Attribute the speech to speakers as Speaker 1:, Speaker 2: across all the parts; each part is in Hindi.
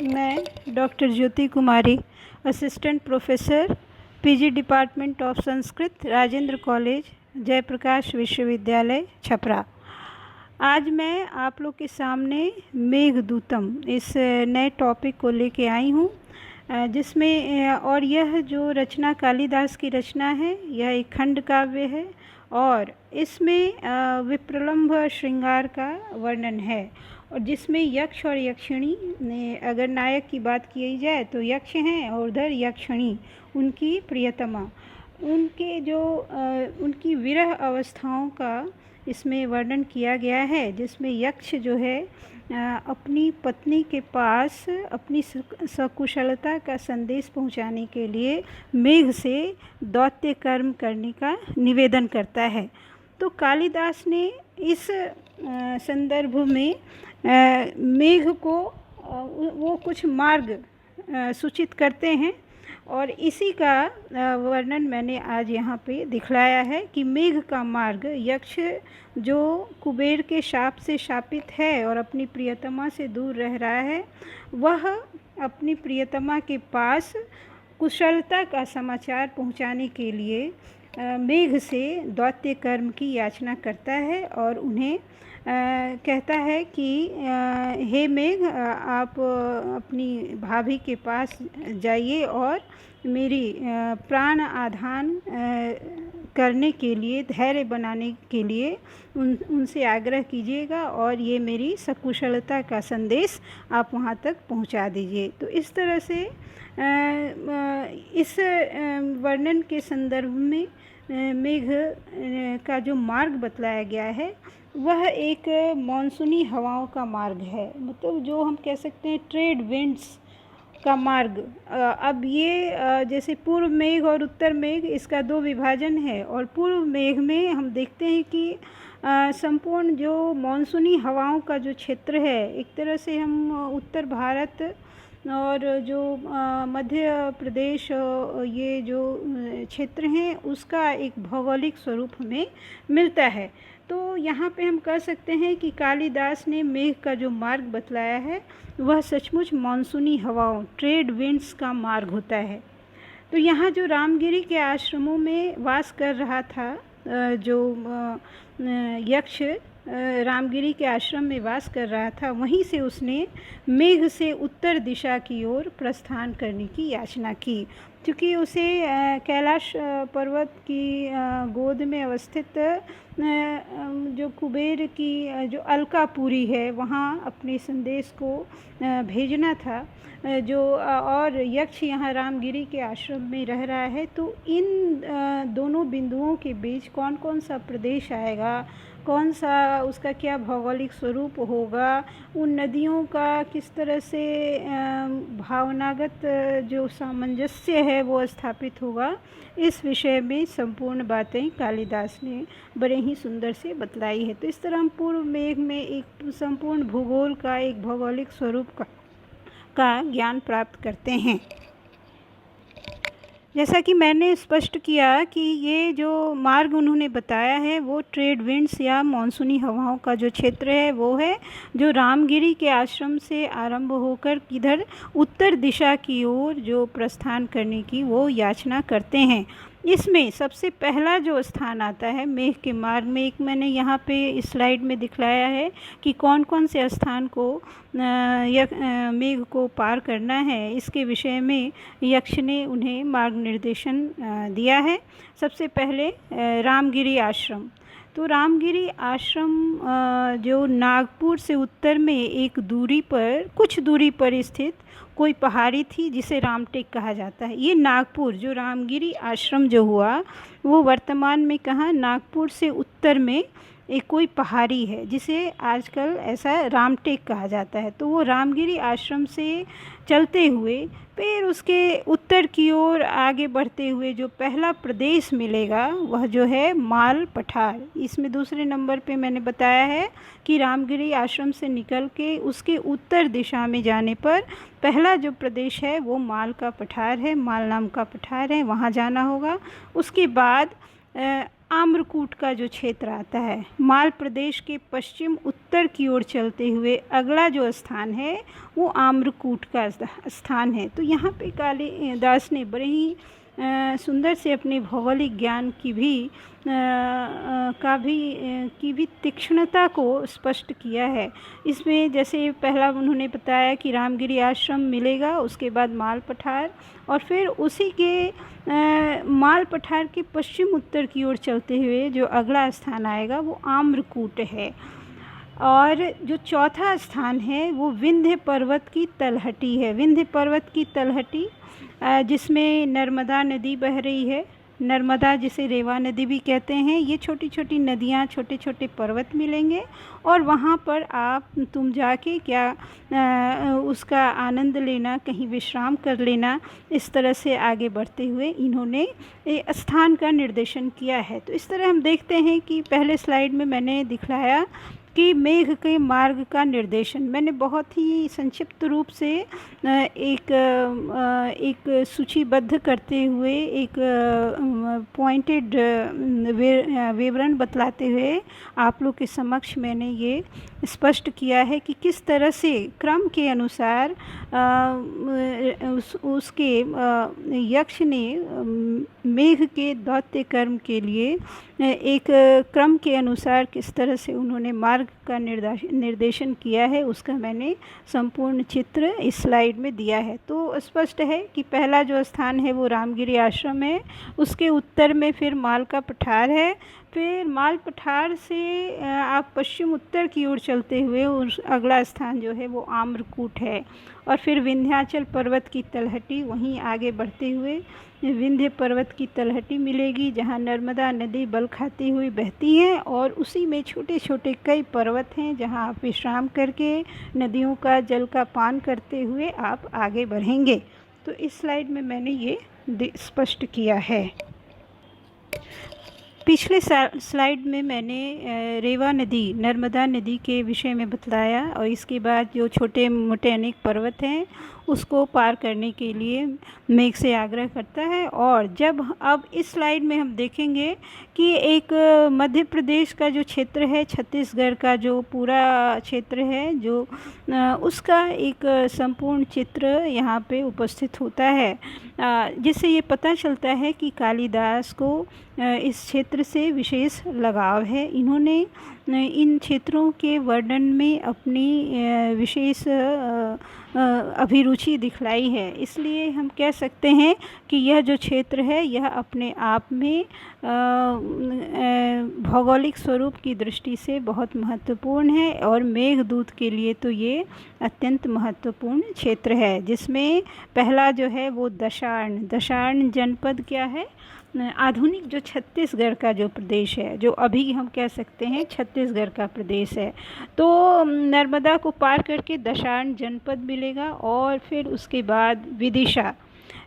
Speaker 1: मैं doctor Jyoti Kumari, assistant professor, PG department of Sanskrit, Rajendra college, Jayaprakash Vishwavidyalaya, Chhapra. आज मैं आप लोग के सामने मेघदूतम इस नए टॉपिक को लेके आई हूँ, जिसमें और यह जो रचना कालिदास की रचना है, यह एक खंड काव्य है और इसमें विप्रलंभ श्रृंगार का वर्णन है। और जिसमें यक्ष और यक्षिणी ने, अगर नायक की बात की जाए तो यक्ष हैं और उधर यक्षिणी उनकी प्रियतमा, उनके जो उनकी विरह अवस्थाओं का इसमें वर्णन किया गया है। जिसमें यक्ष जो है अपनी पत्नी के पास अपनी सकुशलता का संदेश पहुंचाने के लिए मेघ से दैत्य कर्म करने का निवेदन करता है। तो कालिदास ने इस संदर्भ में मेघ को वो कुछ मार्ग सूचित करते हैं और इसी का वर्णन मैंने आज यहाँ पे दिखलाया है कि मेघ का मार्ग, यक्ष जो कुबेर के शाप से शापित है और अपनी प्रियतमा से दूर रह रहा है, वह अपनी प्रियतमा के पास कुशलता का समाचार पहुँचाने के लिए मेघ से दैत्य कर्म की याचना करता है और उन्हें कहता है कि हे मेघ, आप अपनी भाभी के पास जाइए और मेरी प्राण आधान करने के लिए, धैर्य बनाने के लिए उनसे आग्रह कीजिएगा और ये मेरी सकुशलता का संदेश आप वहाँ तक पहुँचा दीजिए। तो इस तरह से इस वर्णन के संदर्भ में मेघ का जो मार्ग बतलाया गया है वह एक मॉनसूनी हवाओं का मार्ग है, मतलब जो हम कह सकते हैं ट्रेड विंड्स का मार्ग। अब ये जैसे पूर्व मेघ और उत्तर मेघ, इसका दो विभाजन है और पूर्व मेघ में हम देखते हैं कि संपूर्ण जो मॉनसूनी हवाओं का जो क्षेत्र है, एक तरह से हम उत्तर भारत और जो मध्य प्रदेश, ये जो क्षेत्र हैं उसका एक भौगोलिक स्वरूप हमें मिलता है। तो यहाँ पे हम कह सकते हैं कि कालिदास ने मेघ का जो मार्ग बतलाया है वह सचमुच मॉनसूनी हवाओं, ट्रेड विंड्स का मार्ग होता है। तो यहाँ जो रामगिरी के आश्रमों में वास कर रहा था, जो यक्ष रामगिरी के आश्रम में वास कर रहा था, वहीं से उसने मेघ से उत्तर दिशा की ओर प्रस्थान करने की याचना की, क्योंकि उसे कैलाश पर्वत की गोद में अवस्थित जो कुबेर की जो अलकापुरी है, वहाँ अपने संदेश को भेजना था। जो और यक्ष यहाँ रामगिरी के आश्रम में रह रहा है, तो इन दोनों बिंदुओं के बीच कौन कौन सा प्रदेश आएगा, कौन सा उसका क्या भौगोलिक स्वरूप होगा, उन नदियों का किस तरह से भावनागत जो सामंजस्य है वो स्थापित होगा, इस विषय में संपूर्ण बातें कालिदास ने बड़े ही सुंदर से बतलाई है। तो इस तरह हम पूर्व मेघ में एक संपूर्ण भूगोल का, एक भौगोलिक स्वरूप का ज्ञान प्राप्त करते हैं। जैसा कि मैंने स्पष्ट किया कि ये जो मार्ग उन्होंने बताया है वो ट्रेड विंड्स या मॉनसूनी हवाओं का जो क्षेत्र है वो है, जो रामगिरी के आश्रम से आरंभ होकर किधर उत्तर दिशा की ओर जो प्रस्थान करने की वो याचना करते हैं। इसमें सबसे पहला जो स्थान आता है मेघ के मार्ग में, एक मैंने यहाँ पे इस स्लाइड में दिखलाया है कि कौन कौन से स्थान को मेघ को पार करना है, इसके विषय में यक्ष ने उन्हें मार्ग निर्देशन दिया है। सबसे पहले रामगिरी आश्रम। तो रामगिरी आश्रम जो नागपुर से उत्तर में एक दूरी पर, कुछ दूरी पर स्थित कोई पहाड़ी थी जिसे रामटेक कहा जाता है। ये नागपुर, जो रामगिरी आश्रम जो हुआ वो वर्तमान में कहाँ, नागपुर से उत्तर में एक कोई पहाड़ी है जिसे आजकल ऐसा रामटेक कहा जाता है। तो वो रामगिरी आश्रम से चलते हुए फिर उसके उत्तर की ओर आगे बढ़ते हुए जो पहला प्रदेश मिलेगा वह जो है माल पठार। इसमें दूसरे नंबर पे मैंने बताया है कि रामगिरी आश्रम से निकल के उसके उत्तर दिशा में जाने पर पहला जो प्रदेश है वो माल का पठार है, माल नाम का पठार है, वहाँ जाना होगा। उसके बाद आम्रकूट का जो क्षेत्र आता है, माल प्रदेश के पश्चिम उत्तर की ओर चलते हुए अगला जो स्थान है वो आम्रकूट का स्थान है। तो यहाँ पे कालिदास ने बड़े ही सुंदर से अपने भौगोलिक ज्ञान की भी तीक्ष्णता को स्पष्ट किया है। इसमें जैसे पहला उन्होंने बताया कि रामगिरी आश्रम मिलेगा, उसके बाद माल पठार, और फिर उसी के माल पठार के पश्चिम उत्तर की ओर चलते हुए जो अगला स्थान आएगा वो आम्रकूट है। और जो चौथा स्थान है वो विंध्य पर्वत की तलहटी है। विंध्य पर्वत की तलहटी जिसमें नर्मदा नदी बह रही है। नर्मदा जिसे रेवा नदी भी कहते हैं। ये छोटी छोटी नदियाँ, छोटे छोटे पर्वत मिलेंगे और वहाँ पर तुम जाके उसका आनंद लेना, कहीं विश्राम कर लेना। इस तरह से आगे बढ़ते हुए इन्होंने स्थान का निर्देशन किया है। तो इस तरह हम देखते हैं कि पहले स्लाइड में मैंने दिखलाया कि मेघ के मार्ग का निर्देशन। मैंने बहुत ही संक्षिप्त रूप से एक सूचीबद्ध करते हुए एक पॉइंटेड विवरण बतलाते हुए आप लोग के समक्ष मैंने ये स्पष्ट किया है कि किस तरह से क्रम के अनुसार उसके यक्ष ने मेघ के दौत्य कर्म के लिए एक क्रम के अनुसार किस तरह से उन्होंने मार्ग का निर्देशन किया है, उसका मैंने संपूर्ण चित्र इस स्लाइड में दिया है। तो स्पष्ट है कि पहला जो स्थान है वो रामगिरी आश्रम है, उसके उत्तर में फिर माल का पठार है, फिर माल पठार से आप पश्चिम उत्तर की ओर चलते हुए उस अगला स्थान जो है वो आम्रकूट है, और फिर विंध्याचल पर्वत की तलहटी, वहीं आगे बढ़ते हुए विंध्य पर्वत की तलहटी मिलेगी जहाँ नर्मदा नदी बल खाती हुई बहती है, और उसी में छोटे छोटे कई पर्वत हैं जहाँ आप विश्राम करके नदियों का जल का पान करते हुए आप आगे बढ़ेंगे। तो इस स्लाइड में मैंने ये स्पष्ट किया है। पिछले स्लाइड में मैंने रेवा नदी, नर्मदा नदी के विषय में बतलाया, और इसके बाद जो छोटे मोटे अनेक पर्वत हैं उसको पार करने के लिए मेघ से आग्रह करता है। और जब अब इस स्लाइड में हम देखेंगे कि एक मध्य प्रदेश का जो क्षेत्र है, छत्तीसगढ़ का जो पूरा क्षेत्र है, जो उसका एक संपूर्ण चित्र यहाँ पे उपस्थित होता है, जिससे ये पता चलता है कि कालिदास को इस क्षेत्र से विशेष लगाव है। इन्होंने इन क्षेत्रों के वर्णन में अपनी विशेष अभिरुचि दिखलाई है। इसलिए हम कह सकते हैं कि यह जो क्षेत्र है यह अपने आप में भौगोलिक स्वरूप की दृष्टि से बहुत महत्वपूर्ण है, और मेघदूत के लिए तो ये अत्यंत महत्वपूर्ण क्षेत्र है, जिसमें पहला जो है वो दशार्ण जनपद क्या है, आधुनिक जो छत्तीसगढ़ का जो प्रदेश है, जो अभी हम कह सकते हैं छत्तीसगढ़ का प्रदेश है। तो नर्मदा को पार करके दशार्ण जनपद मिलेगा, और फिर उसके बाद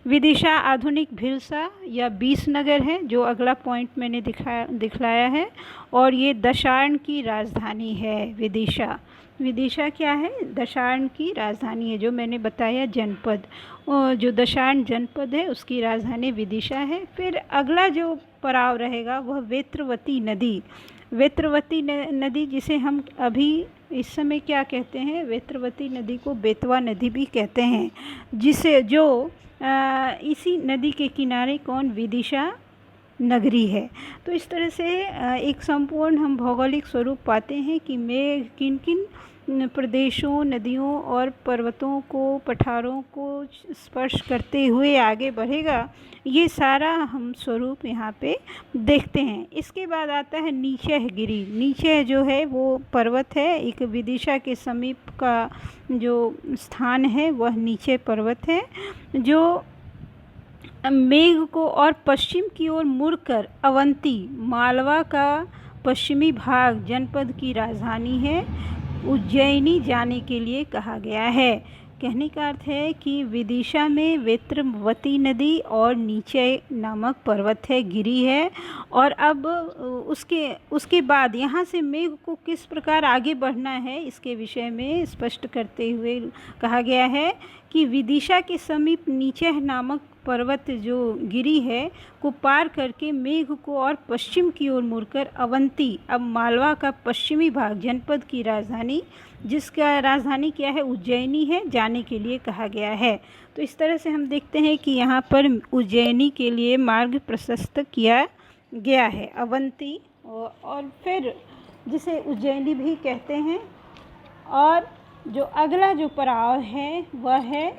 Speaker 1: विदिशा आधुनिक भिलसा या बीसनगर है, जो अगला पॉइंट मैंने दिखलाया है, और ये दशार्ण की राजधानी है। विदिशा क्या है, दशार्ण की राजधानी है, जो मैंने बताया जनपद, जो दशार्ण जनपद है उसकी राजधानी विदिशा है। फिर अगला जो पड़ाव रहेगा वह वेत्रवती नदी, जिसे हम अभी इस समय क्या कहते हैं, वेत्रवती नदी को बेतवा नदी भी कहते हैं, इसी नदी के किनारे विदिशा नगरी है। तो इस तरह से एक संपूर्ण हम भौगोलिक स्वरूप पाते हैं कि मेघ किन किन प्रदेशों, नदियों और पर्वतों को, पठारों को स्पर्श करते हुए आगे बढ़ेगा, ये सारा हम स्वरूप यहाँ पे देखते हैं। इसके बाद आता है नीचहगिरी। नीचे जो है वो पर्वत है, एक विदिशा के समीप का जो स्थान है वह नीचे पर्वत है, जो मेघ को और पश्चिम की ओर मुड़कर अवंती, मालवा का पश्चिमी भाग, जनपद की राजधानी है, उज्जैनी जाने के लिए कहा गया है। कहने का अर्थ है कि विदिशा में वेत्रवती नदी और नीचे नामक पर्वत है, गिरी है, और अब उसके बाद यहाँ से मेघ को किस प्रकार आगे बढ़ना है इसके विषय में स्पष्ट करते हुए कहा गया है कि विदिशा के समीप नीचे नामक पर्वत जो गिरी है को पार करके मेघ को और पश्चिम की ओर मुड़कर अवंती, अब मालवा का पश्चिमी भाग, जनपद की राजधानी, जिसका राजधानी क्या है, उज्जैनी है, जाने के लिए कहा गया है। तो इस तरह से हम देखते हैं कि यहाँ पर उज्जैनी के लिए मार्ग प्रशस्त किया गया है, अवंती और फिर जिसे उज्जैनी भी कहते हैं। और जो अगला जो पड़ाव है वह है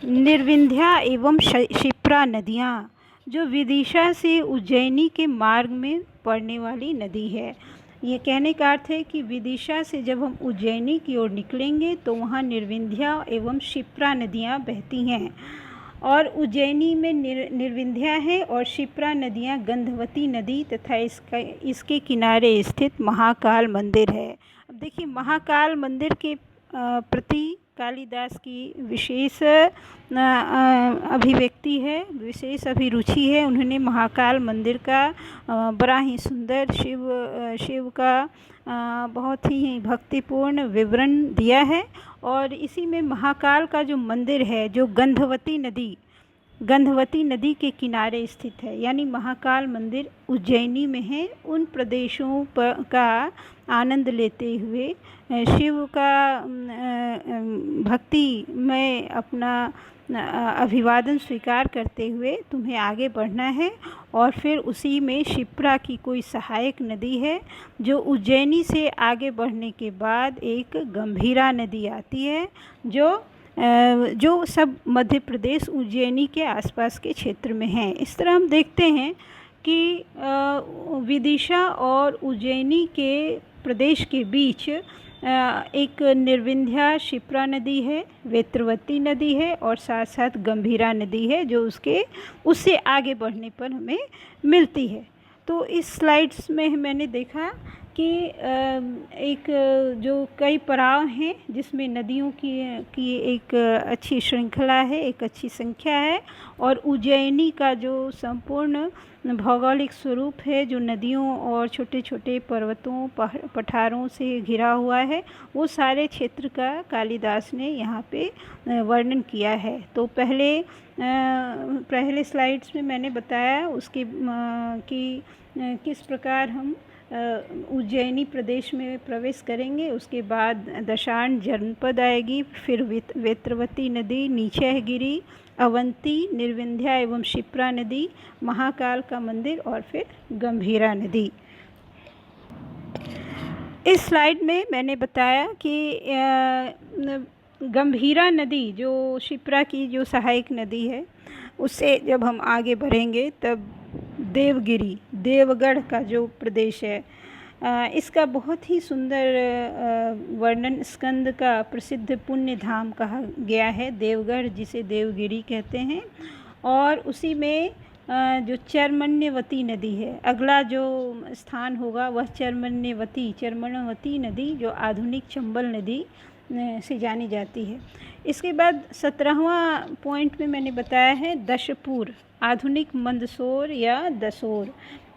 Speaker 1: निर्विंध्या एवं क्षिप्रा नदियाँ, जो विदिशा से उज्जैनी के मार्ग में पड़ने वाली नदी है। ये कहने का अर्थ है कि विदिशा से जब हम उज्जैनी की ओर निकलेंगे तो वहाँ निर्विंध्या एवं क्षिप्रा नदियाँ बहती हैं, और उज्जैनी में निर्विंध्या है और क्षिप्रा नदियाँ गंधवती नदी तथा इसके किनारे स्थित महाकाल मंदिर है। अब देखिए, महाकाल मंदिर के प्रति कालिदास की विशेष अभिव्यक्ति है, विशेष अभिरुचि है। उन्होंने महाकाल मंदिर का बड़ा ही सुंदर शिव का बहुत ही भक्तिपूर्ण विवरण दिया है। और इसी में महाकाल का जो मंदिर है, जो गंधवती नदी के किनारे स्थित है, यानी महाकाल मंदिर उज्जैनी में है। उन प्रदेशों का आनंद लेते हुए शिव का भक्ति में अपना अभिवादन स्वीकार करते हुए तुम्हें आगे बढ़ना है। और फिर उसी में क्षिप्रा की कोई सहायक नदी है, जो उज्जैनी से आगे बढ़ने के बाद एक गंभीरा नदी आती है, जो सब मध्य प्रदेश उज्जैनी के आसपास के क्षेत्र में है। इस तरह हम देखते हैं कि विदिशा और उज्जैनी के प्रदेश के बीच एक निर्विंध्या क्षिप्रा नदी है, वेत्रवती नदी है और साथ साथ गंभीरा नदी है, जो उससे आगे बढ़ने पर हमें मिलती है। तो इस स्लाइड्स में मैंने देखा कि एक जो कई पड़ाव हैं जिसमें नदियों की एक अच्छी श्रृंखला है, एक अच्छी संख्या है, और उज्जैनी का जो संपूर्ण भौगोलिक स्वरूप है, जो नदियों और छोटे छोटे पर्वतों पठारों से घिरा हुआ है, वो सारे क्षेत्र का कालिदास ने यहाँ पे वर्णन किया है। तो पहले स्लाइड्स में मैंने बताया उसके कि किस प्रकार हम उज्जैनी प्रदेश में प्रवेश करेंगे। उसके बाद दशार्ण जनपद आएगी, फिर वेत्रवती नदी, नीचे गिरी, अवंती, निर्विंध्या एवं क्षिप्रा नदी, महाकाल का मंदिर और फिर गंभीरा नदी। इस स्लाइड में मैंने बताया कि गंभीरा नदी जो क्षिप्रा की जो सहायक नदी है, उससे जब हम आगे बढ़ेंगे तब देवगढ़ का जो प्रदेश है, इसका बहुत ही सुंदर वर्णन स्कंद का प्रसिद्ध पुण्य धाम कहा गया है, देवगढ़, जिसे देवगिरी कहते हैं। और उसी में जो चर्मण्यवती नदी है, अगला जो स्थान होगा वह चर्मण्यवती नदी, जो आधुनिक चंबल नदी से जानी जाती है। इसके बाद 17वां पॉइंट में मैंने बताया है दशपुर, आधुनिक मंदसौर या दसौर।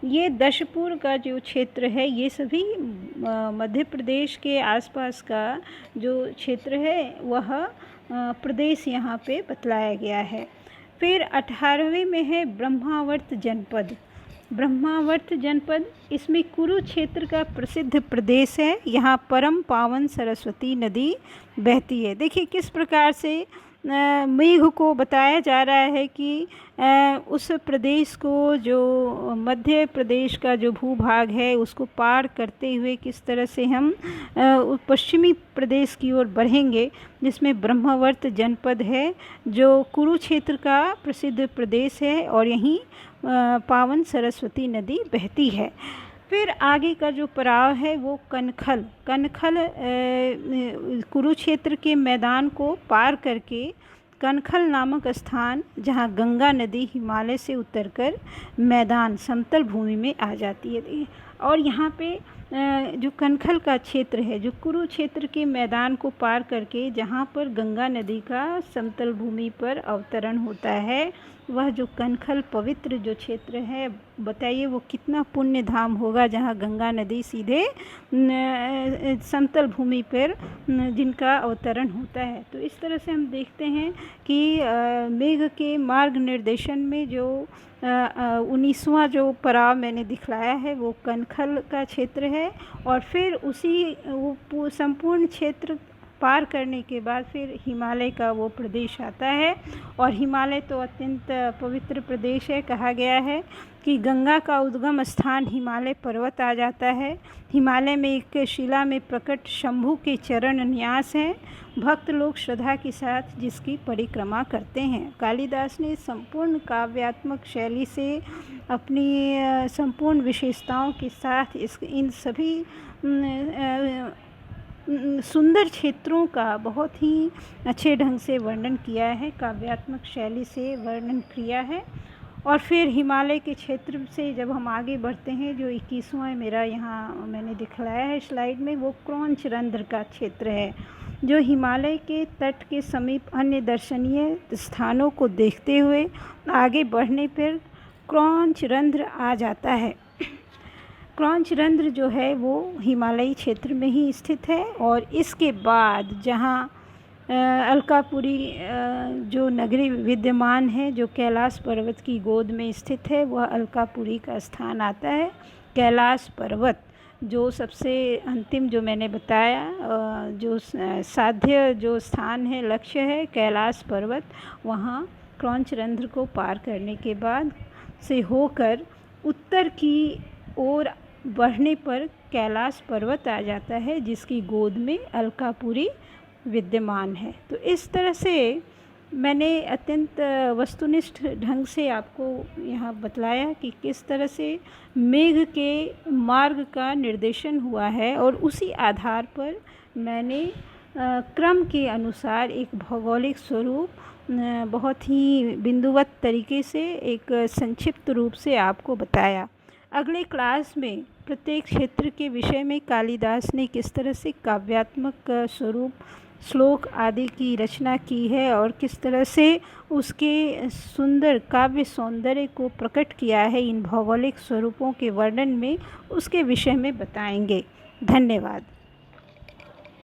Speaker 1: ये दशपुर का जो क्षेत्र है, ये सभी मध्य प्रदेश के आसपास का जो क्षेत्र है वह प्रदेश यहाँ पे बतलाया गया है। फिर 18वें में है ब्रह्मावर्त जनपद, इसमें कुरुक्षेत्र का प्रसिद्ध प्रदेश है। यहाँ परम पावन सरस्वती नदी बहती है। देखिए किस प्रकार से मेघ को बताया जा रहा है कि उस प्रदेश को, जो मध्य प्रदेश का जो भूभाग है, उसको पार करते हुए किस तरह से हम पश्चिमी प्रदेश की ओर बढ़ेंगे, जिसमें ब्रह्मावर्त जनपद है, जो कुरुक्षेत्र का प्रसिद्ध प्रदेश है, और यहीं पावन सरस्वती नदी बहती है। फिर आगे का जो पड़ाव है वो कनखल कुरुक्षेत्र के मैदान को पार करके कनखल नामक स्थान, जहाँ गंगा नदी हिमालय से उतरकर मैदान समतल भूमि में आ जाती है। और यहाँ पे जो कनखल का क्षेत्र है, जो कुरुक्षेत्र के मैदान को पार करके जहाँ पर गंगा नदी का समतल भूमि पर अवतरण होता है, वह जो कनखल पवित्र जो क्षेत्र है, बताइए वो कितना पुण्य धाम होगा जहाँ गंगा नदी सीधे समतल भूमि पर जिनका अवतरण होता है। तो इस तरह से हम देखते हैं कि मेघ के मार्ग निर्देशन में जो 19वां जो पड़ाव मैंने दिखलाया है वो कनखल का क्षेत्र है। और फिर उसी वो संपूर्ण क्षेत्र पार करने के बाद फिर हिमालय का वो प्रदेश आता है। और हिमालय तो अत्यंत पवित्र प्रदेश है। कहा गया है कि गंगा का उद्गम स्थान हिमालय पर्वत आ जाता है। हिमालय में एक शिला में प्रकट शंभू के चरण न्यास हैं। भक्त लोग श्रद्धा के साथ जिसकी परिक्रमा करते हैं। कालिदास ने संपूर्ण काव्यात्मक शैली से अपनी संपूर्ण विशेषताओं के साथ इन सभी सुंदर क्षेत्रों का बहुत ही अच्छे ढंग से वर्णन किया है, काव्यात्मक शैली से वर्णन किया है। और फिर हिमालय के क्षेत्र से जब हम आगे बढ़ते हैं, जो 21वां मेरा यहाँ मैंने दिखलाया है स्लाइड में, वो क्रौंच रंध्र का क्षेत्र है, जो हिमालय के तट के समीप अन्य दर्शनीय स्थानों को देखते हुए आगे बढ़ने पर क्रौंच रंध्र आ जाता है। क्रौंच रंध्र जो है वो हिमालयी क्षेत्र में ही स्थित है। और इसके बाद जहाँ अलकापुरी जो नगरी विद्यमान है, जो कैलाश पर्वत की गोद में स्थित है, वह अलकापुरी का स्थान आता है। कैलाश पर्वत जो सबसे अंतिम जो मैंने बताया जो साध्य जो स्थान है, लक्ष्य है कैलाश पर्वत, वहाँ क्रौंच रंध्र को पार करने के बाद से होकर उत्तर की ओर बढ़ने पर कैलाश पर्वत आ जाता है, जिसकी गोद में अलकापुरी विद्यमान है। तो इस तरह से मैंने अत्यंत वस्तुनिष्ठ ढंग से आपको यहाँ बतलाया कि किस तरह से मेघ के मार्ग का निर्देशन हुआ है। और उसी आधार पर मैंने क्रम के अनुसार एक भौगोलिक स्वरूप बहुत ही बिंदुवत तरीके से एक संक्षिप्त रूप से आपको बताया। अगले क्लास में प्रत्येक क्षेत्र के विषय में कालिदास ने किस तरह से काव्यात्मक स्वरूप, श्लोक आदि की रचना की है और किस तरह से उसके सुंदर काव्य सौंदर्य को प्रकट किया है इन भौगोलिक स्वरूपों के वर्णन में, उसके विषय में बताएंगे। धन्यवाद।